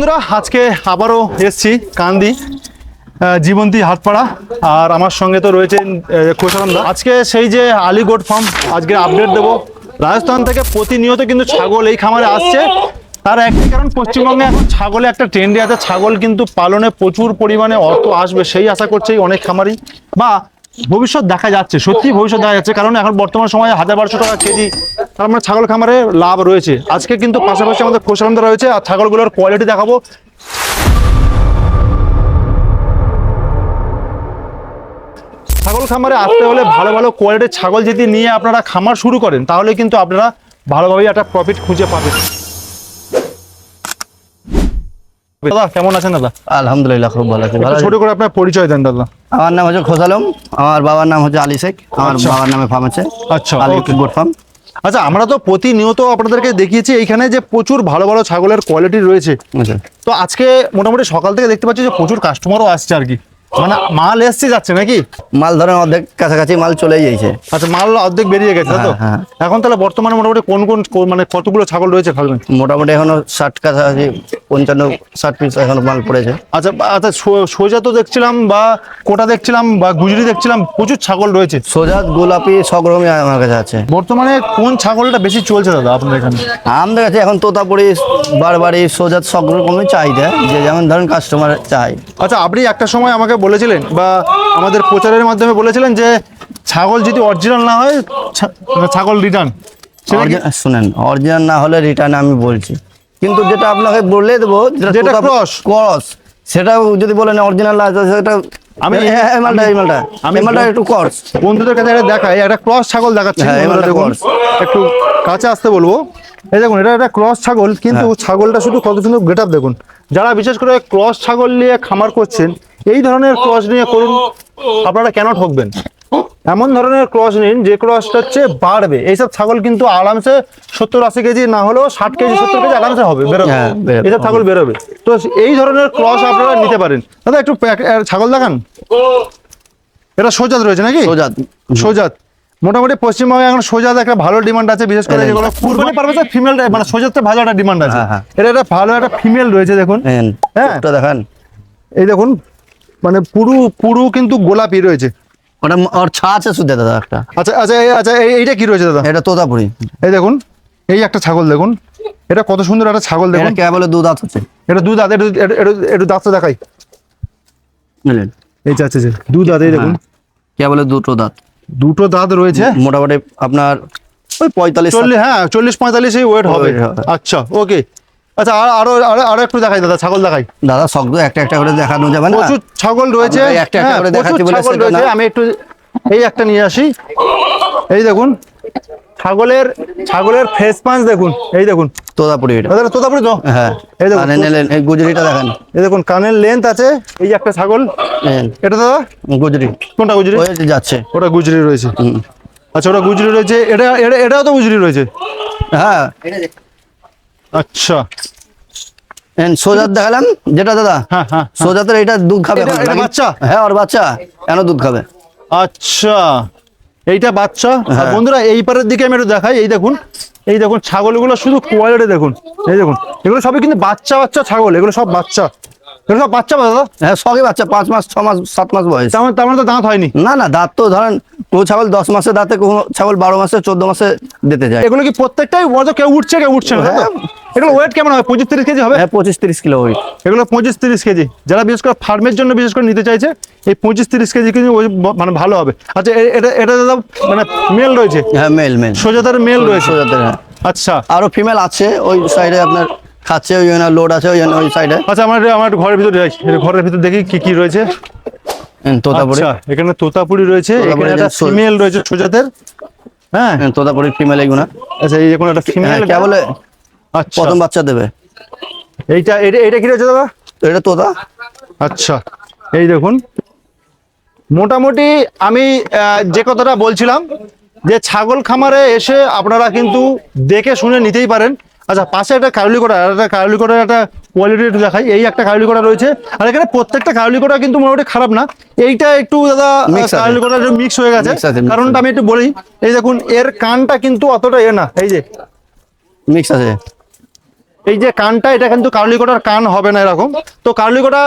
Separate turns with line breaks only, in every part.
বন্ধুরা আজকে আবারও এসছি কান্দি জীবন্তী হাটপাড়া আর আমার সঙ্গে তো রয়েছেন খোসারামদা। আজকে সেই যে আলিগড় ফার্ম আজকে আপডেট দেবো। রাজস্থান থেকে প্রতিনিয়ত কিন্তু ছাগল এই খামারে আসছে, তার একটি কারণ পশ্চিমবঙ্গে এখন ছাগলে একটা ট্রেন্ডে আছে, ছাগল কিন্তু পালনে প্রচুর পরিমাণে অর্থ আসবে সেই আশা করছে অনেক খামারি, বা ভবিষ্যৎ দেখা যাচ্ছে, সত্যি ভবিষ্যৎ দেখা যাচ্ছে। কারণ এখন বর্তমান সময়ে 1000-1200 টাকা কেজি তার মানে ছাগল খামারে লাভ রয়েছে। আজকে কিন্তু পাশাপাশি আমাদের খোসারামদা রয়েছে আর ছাগলগুলোর কোয়ালিটি দেখাবো। ছাগল খামারে আসতে হলে ভালো ভালো কোয়ালিটির ছাগল যদি নিয়ে আপনারা খামার শুরু করেন তাহলে কিন্তু আপনারা ভালোভাবে একটা প্রফিট খুঁজে পাবেন। দাদা কেমন আছেন? দাদা
আলহামদুলিল্লাহ খুব ভালো আছি।
ছোট করে আপনার পরিচয় দেন দাদা।
আমার নাম হচ্ছে খোসালম, আমার বাবার নাম হচ্ছে আলী শেখ, আমার বাবার নামে ফার্ম আছে।
আচ্ছা,
আলী গোট ফার্ম।
আচ্ছা, আমরা তো প্রতিনিয়ত আপনাদেরকে দেখিয়েছি এইখানে যে প্রচুর ভালো ভালো ছাগলের কোয়ালিটি রয়েছে। তো আজকে মোটামুটি সকাল থেকে দেখতে পাচ্ছি যে প্রচুর কাস্টমারও আসছে আর কি, মানে মাল এসছে যাচ্ছে নাকি?
মাল ধরেন অর্ধেক কাছাকাছি মাল চলেই যাইছে।
আচ্ছা, মাল অর্ধেক বেরিয়ে গেছে তো? এখন তাহলে বর্তমানে মোটামুটি কোন মানে কতগুলো ছাগল রয়েছে খাবেন?
মোটামুটি এখনো 60 কাছাকাছি 55-60 পিস এখন মাল পড়েছে।
আচ্ছা আচ্ছা, সোজা তো দেখছিলাম বা কোটা দেখছিলাম বা গুজরি দেখছিলাম, প্রচুর ছাগল রয়েছে।
সোজাত গোলাপি সব রকমই আমার কাছে আছে।
বর্তমানে কোন ছাগলটা বেশি চলছে দাদা আপনাদের এখানে?
আমাদের কাছে এখন তোতাপুরি, বারবারি, সোজাত সব রকমই চাহিদা, যে যেমন ধরেন কাস্টমার চাই।
আচ্ছা, আপনি একটা সময় আমাকে বলেছিলেন বা আমাদের প্রচারের মাধ্যমে বলেছিলেন যে ছাগল যদি অরিজিনাল না হয় ছাগল রিটার্ন।
শুনেন, অরিজিনাল না হলে রিটার্ন আমি বলছি, কিন্তু যেটা আপনাকে বলে দেবো
যেটা ক্রস
সেটাও যদি বলেন অরিজিনাল আছে সেটা
আমি
মালটা একটু ক্রস
বন্ধুদের কাছে দেখাই, একটা ক্রস ছাগল দেখাচ্ছি। একটু কাছে আসতে বলবো। এই দেখুন, এটা একটা ক্রস ছাগল, কিন্তু ছাগলটা শুধু কত সুন্দর গেট আপ দেখুন। যারা বিশেষ করে ক্রস ছাগল নিয়ে খামার করছেন, এই ধরনের ক্রস নিয়ে করুন, আপনারা কেন ঠকবেন? এমন ধরনের ক্রস নিন যে ক্রসটা হচ্ছে বাড়বে। এইসব ছাগল কিন্তু আরামসে 70-80 কেজি না হলেও 60 কেজি 70 কেজি আরামসে হবে, বেরোবে, এইসব ছাগল বেরোবে। তো এই ধরনের ক্রস আপনারা নিতে পারেন। দাদা একটু ছাগল দেখান। এটা সোজাত রয়েছে নাকি? সোজাত মোটামুটি পশ্চিমবঙ্গে এখন সোজাত একটা ভালো ডিমান্ড আছে, বিশেষ করে যেগুলো কুরবানি পারপাসে ফিমেল, মানে সোজাতে ভালো একটা ডিমান্ড আছে। এটা একটা ভালো একটা ফিমেল রয়েছে দেখুন। হ্যাঁ
দেখেন,
এই দেখুন, মানে পুরু কিন্তু গোলাপি রয়েছে।
ওটা ওর ছা আছে শুধু দাদা একটা।
আচ্ছা আচ্ছা আচ্ছা, এইটা কি রয়েছে দাদা?
এটা তোতাপুরি।
এই দেখুন, এই একটা ছাগল দেখুন, এটা কত সুন্দর একটা ছাগল দেখুন।
কে বলে দুধ দাঁত হচ্ছে?
এটা দুধ দাঁত, একটু দাঁতটা দেখাই। এই আচ্ছা দুধ দাঁত, এই দেখুন
কে বলে দুটো দাঁত
রয়েছে।
মোটামুটি আপনার ওই 45-40,
হ্যাঁ 40-45 এই ওয়েট হবে। আচ্ছা ওকে। আচ্ছা, আরো একটু দেখাই দাদা, ছাগল দেখাই
দাদা। শব্দ একটা একটা করে দেখানো যাবে না?
প্রচুর ছাগল রয়েছে,
একটা একটা করে দেখাতে বলে সেটা না।
আমি একটু এই একটা নিয়ে আসি। এই দেখুন ছাগলের ফেস পাঁচ দেখুন। এই দেখুন
তোতাপুরি, এটা
তোতাপুরি তো? হ্যাঁ, এই দেখুন
এই গুজরিটা দেখেন।
এই দেখুন কানের লেন্থ আছে। এই একটা ছাগল, এটা দাদা
গুজরি।
কোনটা গুজরি?
যাচ্ছে
ওটা গুজরি রয়েছে। আচ্ছা, ওটা গুজরি রয়েছে। এটাও তো গুজরি রয়েছে।
হ্যাঁ
আচ্ছা,
সোজাত দেখালাম যেটা দাদা। হ্যাঁ, সোজাতের এটা দুধ খাবে
বাচ্চা।
হ্যাঁ, ওর বাচ্চা কেন দুধ খাবে।
আচ্ছা, এইটা বাচ্চা। বন্ধুরা এই পারের দিকে আমি একটু দেখাই। এই দেখুন ছাগলগুলো শুধু কোয়ালিটি দেখুন। এই দেখুন, এগুলো সবই কিন্তু বাচ্চা ছাগল, এগুলো সব বাচ্চা। এগুলো সব বাচ্চা দাদা?
হ্যাঁ, সবই বাচ্চা। 5 মাস 6 মাস 7 মাস বয়স।
তার মানে তো দাঁত হয়নি? না,
দাঁত তো ধরেন কোনো ছাগল 10 মাসে দাঁতে, কোনো ছাগল 12 মাসে 14 মাসে দিতে যায়।
এগুলো কি প্রত্যেকটাই কেউ উঠছে না? এগুলো ওয়েট কেমন হবে? 25-30 কেজি হবে?
হ্যাঁ, 25-30 কিলো ওয়েট।
এগুলো 25-30 কেজি। যারা বিশেষ করে ফার্মের জন্য বিশেষ করে নিতে চাইছে, এই 25-30 কেজি কিন্তু মানে ভালো হবে। আচ্ছা, এটা দাদা মানে মেল রয়েছে?
হ্যাঁ, মেল।
সোজাতের মেল রয়েছে?
সোজাতের, হ্যাঁ।
আচ্ছা,
আরো ফিমেল আছে ওই সাইডে, আপনার খাচ্ছে ওই লোড আছে ওই সাইডে।
আচ্ছা, আমার ঘরের ভিতরে যাই, ঘরের ভিতরে দেখি কি রয়েছে।
তোতাপুরি।
আচ্ছা, এখানে তোতাপুরি রয়েছে, এখানে একটা ফিমেল রয়েছে সোজাতের। হ্যাঁ,
তোতাপুরি ফিমেল এইগুলা।
আচ্ছা, এই দেখুন একটা ফিমেল,
কে বলে
আচ্ছা
প্রথম বাচ্চা দেবে।
এটা কি রয়েছে দাদা?
এটা তোতা।
আচ্ছা, এই দেখুন মোটামুটি আমি যে কথাটা বলছিলাম যে ছাগল খামারে এসে আপনারা কিন্তু দেখে শুনে নিতেই পারেন। আচ্ছা, পাশে একটা কারুলি করা একটা কোয়ালিটি একটু দেখাই। এই একটা কারুলি করা রয়েছে, আর এখানে প্রত্যেকটা কারুলি করা কিন্তু মোটামুটি খারাপ না। এইটা একটু দাদা কারুলি করা মিক্স হয়ে গেছে, কারণটা আমি একটু বলি। এই দেখুন, এর কানটা কিন্তু অতটা না, এই যে
মিক্স আছে।
এই যে কানটা, এটা কিন্তু কারলি কোটার কান হবে না এরকম। তো কারলি কোটা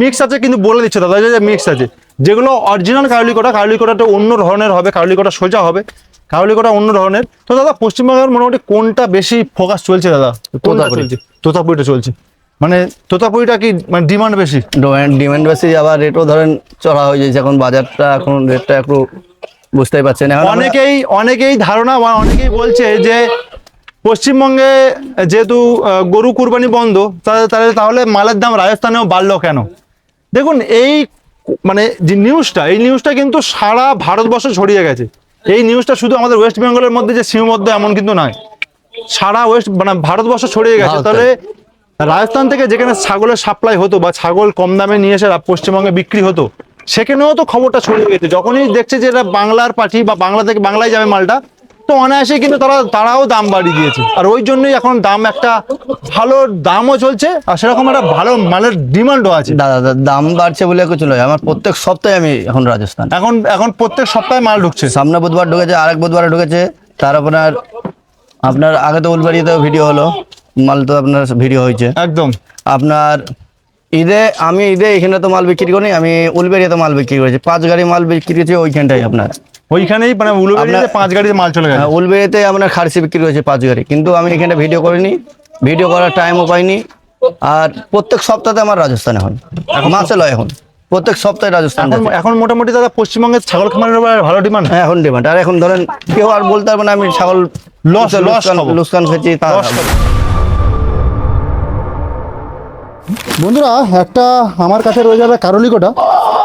মিক্স আছে, কিন্তু বলে দিচ্ছে দাদা যে মিক্স আছে। যেগুলো অরিজিনাল কারলি কোটাটা অন্য ধরনের হবে, কারলি কোটা সোজা হবে, কারলি কোটা অন্য ধরনের। তো দাদা পশ্চিমবঙ্গের মোটামুটি কোনটা বেশি ফোকাস চলছে দাদা? কোনটা
তোতাপুরি।
চলছে? তোতাপুরিটা চলছে, মানে তোতাপুরিটা কি মানে ডিমান্ড বেশি?
ডিমান্ড বেশি, আবার রেটও ধরেন চড়া হয়ে যাচ্ছে এখন, বাজারটা এখন রেটটা একটু বুঝতেই পারছেন। এখন
অনেকেই ধারণা বা অনেকেই বলছে যে পশ্চিমবঙ্গে যেহেতু গরু কুরবানি বন্ধ, তাহলে মালের দাম রাজস্থানেও বাড়লো কেন? দেখুন এই মানে যে এই নিউজটা কিন্তু সারা ভারতবর্ষ ছড়িয়ে গেছে। এই নিউজটা শুধু আমাদের ওয়েস্ট বেঙ্গলের মধ্যে যে সীমাবদ্ধ এমন কিন্তু নয়, সারা মানে ভারতবর্ষ ছড়িয়ে গেছে।
ভারতে।
তাহলে রাজস্থান থেকে যেখানে ছাগলের সাপ্লাই হতো বা ছাগল কম দামে নিয়ে এসে পশ্চিমবঙ্গে বিক্রি হতো, সেখানেও তো খবরটা ছড়িয়ে গেছে। যখনই দেখছে যে এটা বাংলার পাঠি বা বাংলা থেকে বাংলায় যাবে মালটা, তো অনায়াসে কিন্তু তারাও দাম বাড়িয়ে দিয়েছে। আর ওই জন্যই এখন দাম একটা ভালো দামও চলছে, আর সেরকম একটা ভালো মালের ডিমান্ডও আছে।
দাদা দাম বাড়ছে বলে কিছু নয়, আমার প্রত্যেক সপ্তাহে আমি এখন রাজস্থান,
এখন প্রত্যেক সপ্তাহে মাল ঢুকছে।
সামনে বুধবার ঢুকেছে, আরেক বুধবারে ঢুকেছে। তার আপনার আগে তো উলবাড়িতেও ভিডিও হলো, মাল তো আপনার ভিডিও হয়েছে
একদম।
আপনার আমি ঈদে এখানে তো মাল বিক্রি করিনি, আমি উলবেড়িয়াতে মাল বিক্রি করেছি, 5 গাড়ি মাল বিক্রি করেছি ওইখানটাই আপনার।
ওইখানেই মানে উলুবেড়িয়াতে 5 গাড়িতে মাল চলে গেছে।
উলবেড়িয়াতে আপনার খারসি বিক্রি করেছি 5 গাড়ি, কিন্তু আমি এখানে ভিডিও করিনি, ভিডিও করার টাইমও পাইনি। আর প্রত্যেক সপ্তাহে আমার রাজস্থানে হয়, মাসে লয় এখন প্রত্যেক সপ্তাহে রাজস্থান
এখন মোটামুটি দাদা পশ্চিমবঙ্গের ছাগল খামারের উপর ভালো ডিমান্ড।
হ্যাঁ এখন ডিমান্ড। আর এখন ধরেন কেউ আর বলতে পারবে না আমি ছাগল লুসকান খেয়েছি তা।
বন্ধুরা, একটা আমার কাছে রয়ে যাবে কারলি কোটা।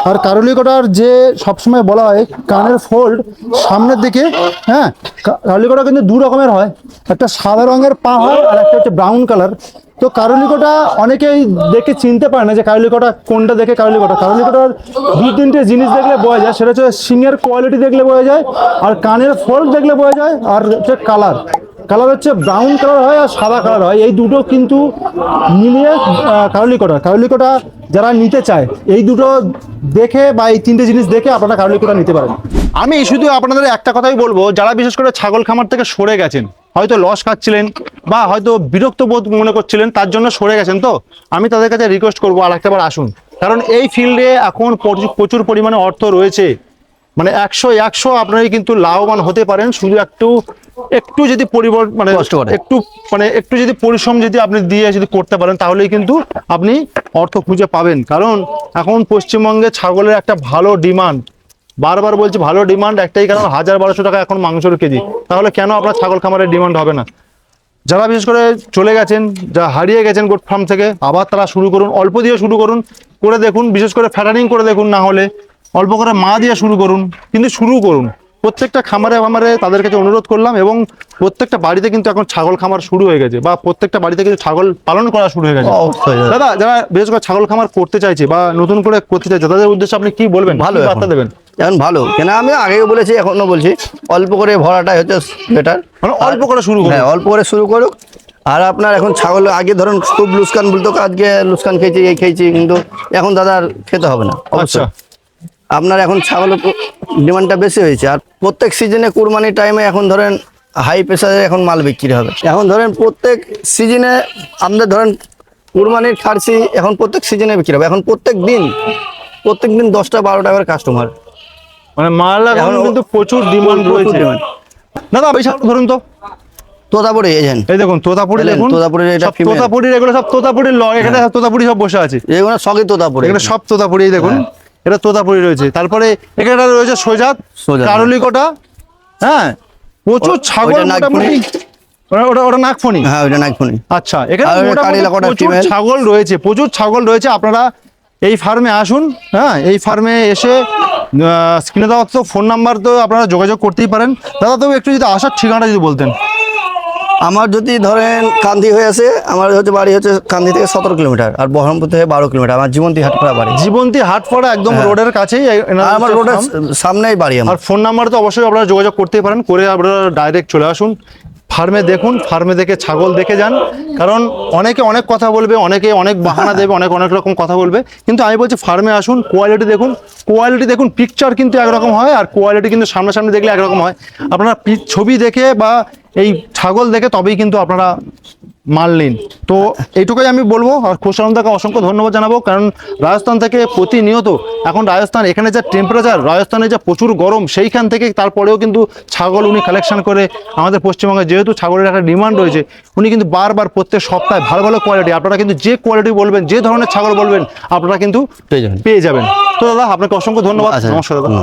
আর কারলি কোটার যে সবসময় বলা হয় কানের ফোল্ড সামনের দিকে, হ্যাঁ, কারলি কোটা কিন্তু দু রকমের হয়, একটা সাদা রঙের পা হয় আর একটা হচ্ছে ব্রাউন কালার। তো কারলি কোটা অনেকেই দেখে চিনতে পারে না যে কারলি কোটা কোনটা দেখে কারলি কোটা। কারলি কোটার 2-3টে জিনিস দেখলে বোঝা যায়, সেটা হচ্ছে শিংয়ের কোয়ালিটি দেখলে বোঝা যায়, আর কানের ফোল্ড দেখলে বোঝা যায়, আর হচ্ছে কালার হচ্ছে ব্রাউন কালার হয় আর সাদা কালার হয়। এই দুটো কিন্তু মিলিয়ে কারলি কোটা যারা নিতে চায়, এই দুটো দেখে বা এই 3টে জিনিস দেখে আপনারা কারলি কোটা নিতে পারেন। আমি শুধু আপনাদের একটা কথাই বলবো, যারা বিশেষ করে ছাগল খামার থেকে সরে গেছেন, হয়তো লস খাচ্ছিলেন বা হয়তো বিরক্ত বোধ মনে করছিলেন, তার জন্য সরে গেছেন, তো আমি তাদের কাছে রিকোয়েস্ট করবো আর একটাবার আসুন। কারণ এই ফিল্ডে এখন প্রচুর পরিমাণে অর্থ রয়েছে, মানে 100 আপনারাই কিন্তু লাভবান হতে পারেন। শুধু একটু যদি একটু যদি পরিশ্রম যদি আপনি দিয়ে যদি করতে পারেন, তাহলেই কিন্তু আপনি অর্থ খুঁজে পাবেন। কারণ এখন পশ্চিমবঙ্গে ছাগলের একটা ভালো ডিমান্ড, বারবার বলছি ভালো ডিমান্ড, একটাই কারণ 1000-1200 টাকা এখন মাংসের কেজি। তাহলে কেন আপনার ছাগল খামারের ডিমান্ড হবে না? যারা বিশেষ করে চলে গেছেন, যা হারিয়ে গেছেন গোট ফার্ম থেকে, আবার তারা শুরু করুন, অল্প দিয়ে শুরু করুন, করে দেখুন, বিশেষ করে ফ্যাটারিং করে দেখুন, না হলে অল্প করে মা দিয়ে শুরু করুন, কিন্তু শুরু করুন। প্রত্যেকটা খামারে তাদের কাছে অনুরোধ করলাম, এবং প্রত্যেকটা বাড়িতে কিন্তু এখন ছাগল খামার শুরু হয়ে গেছে, বা প্রত্যেকটা বাড়িতে কিন্তু ছাগল পালন করা শুরু হয়ে গেছে। দাদা, যারা বিশেষ করে ছাগল খামার করতে চাইছে বা নতুন করে করতে চাইছে, তাদের উদ্দেশ্যে আপনি কি বলবেন,
ভালো
বার্তা দেবেন?
এখন ভালো কেন, আমি আগেও বলেছি এখনো বলছি, অল্প করে ভরাটাই হচ্ছে বেটার,
মানে অল্প করে শুরু করুন।
হ্যাঁ অল্প করে শুরু করুক। আর আপনার এখন ছাগল আগে ধরুন খুব লুসকান বলতো, আজকে লুসকান খেয়েছি এই খেয়েছি, কিন্তু এখন দাদা আর খেতে হবে না।
আচ্ছা,
আপনার এখন ছাগলের ডিমান্ডটা বেশি হয়েছে, আর প্রত্যেক সিজনে কুরবানির টাইমে এখন ধরেন হাই প্রেসারে এখন মাল বিক্রি হবে। এখন ধরেন প্রত্যেক সিজনে আমাদের ধরেন কুরবানির খার্সি এখন প্রত্যেক সিজনে বিক্রি হবে। এখন প্রত্যেক দিন 10টা-12টা করে কাস্টমার,
মানে মাল এখন কিন্তু প্রচুর ডিমান্ড রয়েছে। দাদা বেশি ধরুন তো
তোতাপুরি, এই
দেখুন তোতাপুরি, দেখুন
তোতাপুরির এটা ফিমেল,
তোতাপুরির এগুলো সব তোতাপুরির লগ, এখানে তোতাপুরি সব বসে আছে,
এগুলো সবই তোতাপুরি,
এখানে সব তোতাপুরি। দেখুন এটা তোতাপুরি রয়েছে, তারপরে এখানে রয়েছে সোজাত, কারলি কোটা, হ্যাঁ, প্রচুর ছাগল মোটামুটি। ওটা নাগফনি,
হ্যাঁ ওটা নাগফনি।
আচ্ছা, এখানে প্রচুর ছাগল রয়েছে। আপনারা এই ফার্মে আসুন, হ্যাঁ, এই ফার্মে এসে স্ক্রিনে দেওয়া তো ফোন নাম্বার, তো আপনারা যোগাযোগ করতেই পারেন। দাদা, তবে একটু যদি আসার ঠিকানাটা যদি বলতেন।
আমার যদি ধরেন কান্দি হয়ে আছে, আমার হচ্ছে বাড়ি হচ্ছে কান্দি থেকে 17 কিলোমিটার, আর বহরমপুর থেকে 12 কিলোমিটার। আমার জীবন্তী হাটপাড়া বাড়ি,
জীবন্তী হাটপাড়া একদম রোডের কাছেই,
আমার রোডের সামনেই বাড়ি আমার।
আর ফোন নাম্বার তো অবশ্যই আপনারা যোগাযোগ করতেই পারেন, করে আপনারা ডাইরেক্ট চলে আসুন ফার্মে, দেখুন, ফার্মে দেখে ছাগল দেখে যান। কারণ অনেকে অনেক কথা বলবে, অনেকে অনেক বাহানা দেবে, অনেক রকম কথা বলবে, কিন্তু আমি বলছি ফার্মে আসুন, কোয়ালিটি দেখুন। পিকচার কিন্তু একরকম হয়, আর কোয়ালিটি কিন্তু সামনাসামনি দেখলে একরকম হয়। আপনারা ছবি দেখে বা এই ছাগল দেখে তবেই কিন্তু আপনারা মাল নিন। তো এইটুকুই আমি বলবো। আর খোরশেদ আলমদাকে অসংখ্য ধন্যবাদ জানাবো, কারণ রাজস্থান থেকে প্রতিনিয়ত এখন রাজস্থান, এখানে যা টেম্পারেচার, রাজস্থানে যা প্রচুর গরম, সেইখান থেকে তারপরেও কিন্তু ছাগল উনি কালেকশন করে আমাদের পশ্চিমবঙ্গে, যেহেতু ছাগলের একটা ডিমান্ড রয়েছে, উনি কিন্তু বারবার প্রত্যেক সপ্তাহে ভালো ভালো কোয়ালিটি, আপনারা কিন্তু যে কোয়ালিটি বলবেন, যে ধরনের ছাগল বলবেন, আপনারা কিন্তু
পেয়ে যাবেন।
পেয়ে যাবেন। তো দাদা আপনাকে অসংখ্য ধন্যবাদ,
আচ্ছা,
নমস্কার দাদা।